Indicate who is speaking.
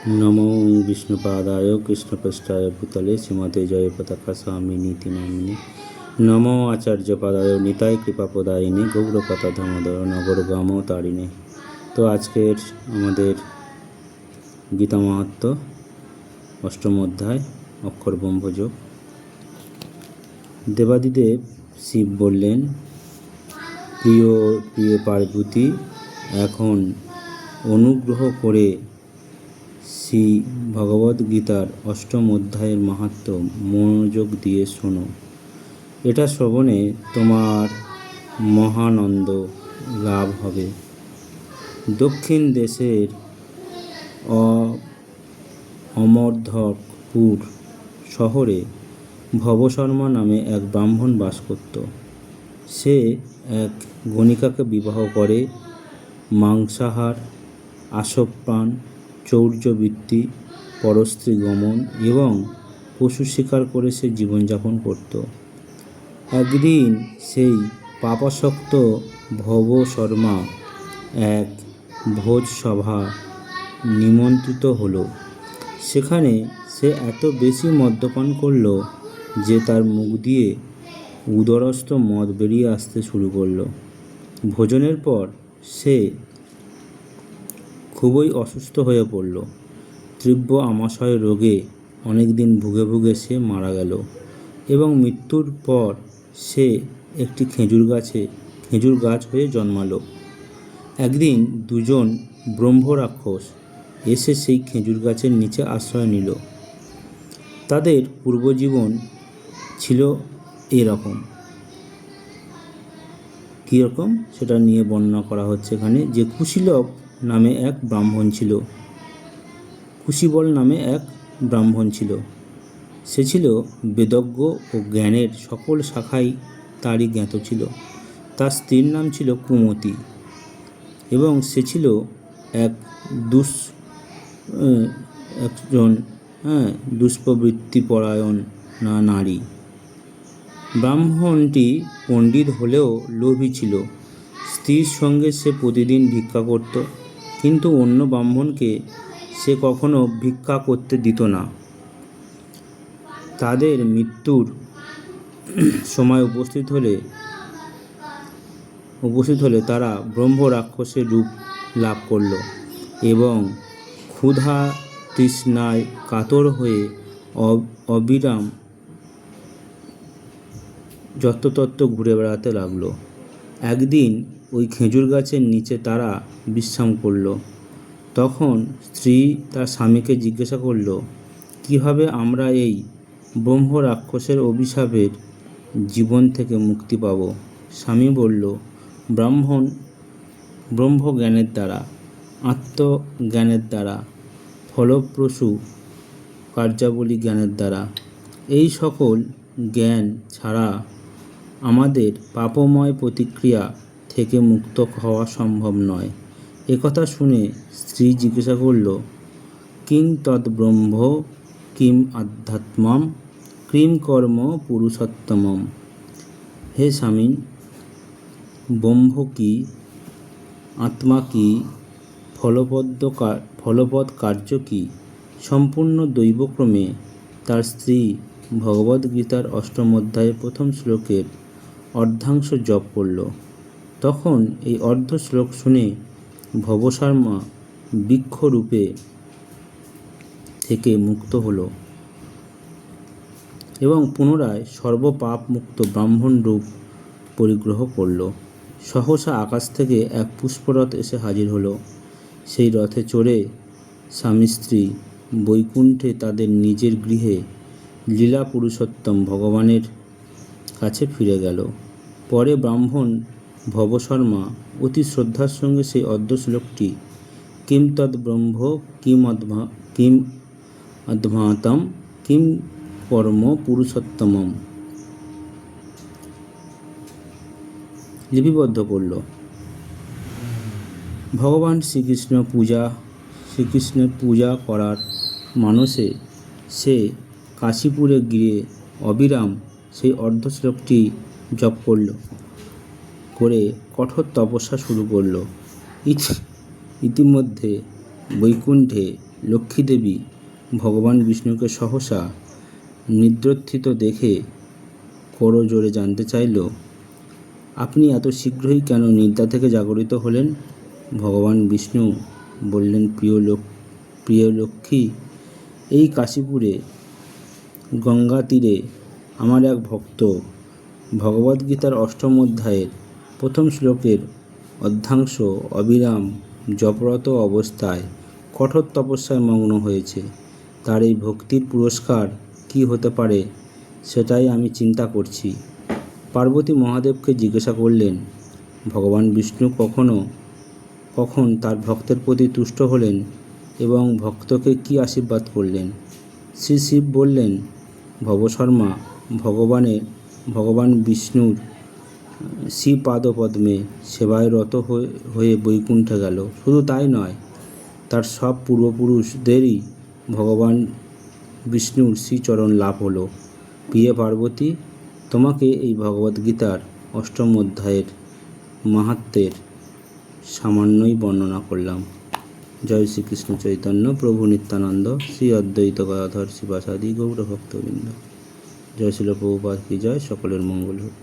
Speaker 1: नमो विष्णुपादाय कृष्णपृष्ठाय भूतले श्रीमते जयपताका स्वामी नीति नामिने नमो आचार्यपादाय निताय कृपापदायिने गौरकथा धर्मोदय नगरगाम तारिणे। तो आजकेर आमादेर गीता माहात्म्य अष्टम अध्याय अक्षर ब्रह्मयोग। देवादिदेव शिव बोलें, प्रिय प्रिय पार्वती, एखन अनुग्रह करे श्री भगवद गीतार अष्टम अध्यायेर माहात्म्य मनोयोग दिए शोनो। एटा श्रवणे तोमार महानंद लाभ हबे। दक्षिण देशेर अमरधकपुर शहरे भवशर्मा नामे एक ब्राह्मण बास करत। से एक गणिकाके विवाह करे मांसाहार, आसवप्राण, चौर्यवृत्ति, परस्त्री गमन एवं पशु शिकार करे से जीवन यापन करत। एकदिन सेई पापासक्त भवशर्मा एक भोज सभा निमंत्रित हलो। सेखाने से एत बेशी मद्यपान करलो जे तार मुख दिए उदरस्थ मद बेरिये आसते शुरू करलो। भोजनेर पर से खूबई असुस्थ हये पड़ल। तीव्र आमाशय रोगे अनेक दिन भुगे भुगे से मारा गेल एवं मृत्युर पर से एकटी खेजुर गाछ हये जन्मालो। एकदिन दुजन ब्रह्म राक्षस एसे सेई खेजुर गाछेर नीचे आश्रय निल। तादेर पूर्वजीवन छिलो एरकम। कि रकम सेटा निये बर्णना करा हच्छे एखाने जे कुशीलव नामे एक ब्राह्मण छिलो। कुशीबल नामे एक ब्राह्मण छिलो। से छिलो वेदज्ञ ओ ज्ञानेर सकल शाखाय तारই জ্ঞাত छिलो। तार स्त्रीर नाम छिलो कुमति एवं से छिलो एक दुष्प्रवृत्तिपरायण नारी। ब्राह्मणटी पंडित हलेও लोभी छिलो। स्त्रीर संगे से प्रतिदिन भिक्षा करत, किन्तु अन्य ब्राह्मणके से कखनो भिक्षा करते दित ना। तादेर मृत्युर समय उपस्थित हले तारा ब्रह्म राक्षसेर रूप लाभ करल एवं क्षुधा तृष्णाय कातर हये अविराम यत्रतत्र घुरे बेड़ाते लागलो। एकदिन ओई खेजुर गाछेर नीचे तारा विश्राम करल। तखन स्त्री तार स्वामीके जिज्ञासा करल, किभाबे आमरा एई ब्रह्म राक्षसेर अभिशापेर जीवन थेके मुक्ति पाब। स्वामी बोलल, ब्रह्म ज्ञानेर द्वारा, आत्मज्ञानेर द्वारा, फलप्रसू कार्यावली ज्ञानेर द्वारा। एई सकल ज्ञान छाड़ा आमादेर पापमय प्रतिक्रिया থেকে মুক্ত হওয়া সম্ভব নয়। একথা শুনে স্ত্রী জিজ্ঞাসা করল, কিং তৎ ব্রহ্ম কিম আধ্যাত্মম কিম কর্ম পুরুষোত্তমম। হে স্বামী, ব্রহ্ম কি, আত্মা কি, ফলপদ কার্য কি? সম্পূর্ণ দৈবক্রমে তার স্ত্রী ভগবদ্গীতার অষ্টম অধ্যায়ের প্রথম শ্লোকের অর্ধাংশ জপ করল। তখন এই অর্ধ শ্লোক শুনে ভবশর্মা বৃক্ষরূপে থেকে মুক্ত হল এবং পুনরায় সর্বপাপ মুক্ত ব্রাহ্মণ রূপ পরিগ্রহ করল। সহসা আকাশ থেকে এক পুষ্পরথ এসে হাজির হলো। সেই রথে চড়ে স্বামী স্ত্রী বৈকুণ্ঠে তাদের নিজের গৃহে লীলা পুরুষোত্তম ভগবানের কাছে ফিরে গেল। পরে ব্রাহ্মণ ভবশর্মা অতি শ্রদ্ধার সঙ্গে সেই অর্ধ শ্লোকটি কিম তৎ ব্রহ্ম কিম অধ্যাত্মম কিম কর্ম পুরুষোত্তমম লিপিবদ্ধ করল। ভগবান শ্রীকৃষ্ণের পূজা করার মানসে সে কাশীপুরে গিয়ে অবিরাম সেই অর্ধ শ্লোকটি জপ করে কঠোর তপস্যা শুরু করল। ইতিমধ্যে বৈকুণ্ঠে লক্ষ্মী দেবী ভগবান বিষ্ণুকে সহসা নিদ্রোত্থিত দেখে করজোড়ে জানতে চাইল, আপনি এত শীঘ্রই কেন নিদ্রা থেকে জাগরিত হলেন? ভগবান বিষ্ণু বললেন, প্রিয় লক্ষ্মী, এই কাশীপুরে গঙ্গা তীরে আমার এক ভক্ত ভগবদ্গীতার অষ্টম অধ্যায়ের প্রথম শ্লোকের অর্ধাংশ অবিরাম জপরত অবস্থায় কঠোর তপস্যায় মগ্ন হয়েছে। তার এই ভক্তির পুরস্কার কি হতে পারে সেটাই আমি চিন্তা করছি। পার্বতী মহাদেবকে জিজ্ঞাসা করলেন, ভগবান বিষ্ণু কখন তার ভক্তের প্রতি তুষ্ট হলেন এবং ভক্তকে কি আশীর্বাদ করলেন? শ্রী শিব বললেন, ভবশর্মা ভগবান বিষ্ণুর শ্রীপাদপদ্মে সেবায় রত হয়ে বৈকুণ্ঠে গেল। শুধু তাই নয়, তার সব পূর্বপুরুষদেরই ভগবান বিষ্ণুর শ্রীচরণ লাভ হলো। প্রিয় পার্বতী, তোমাকে এই ভগবদ্গীতার অষ্টম অধ্যায়ের মাহাত্ম্যের সামান্যই বর্ণনা করলাম। জয় শ্রীকৃষ্ণ চৈতন্য প্রভু নিত্যানন্দ, শ্রী অদ্বৈত গদাধর শিবাসাদি গৌর ভক্তবৃন্দ। জয় শিল প্রভুপাদ কি জয়। সকলের মঙ্গল হোক।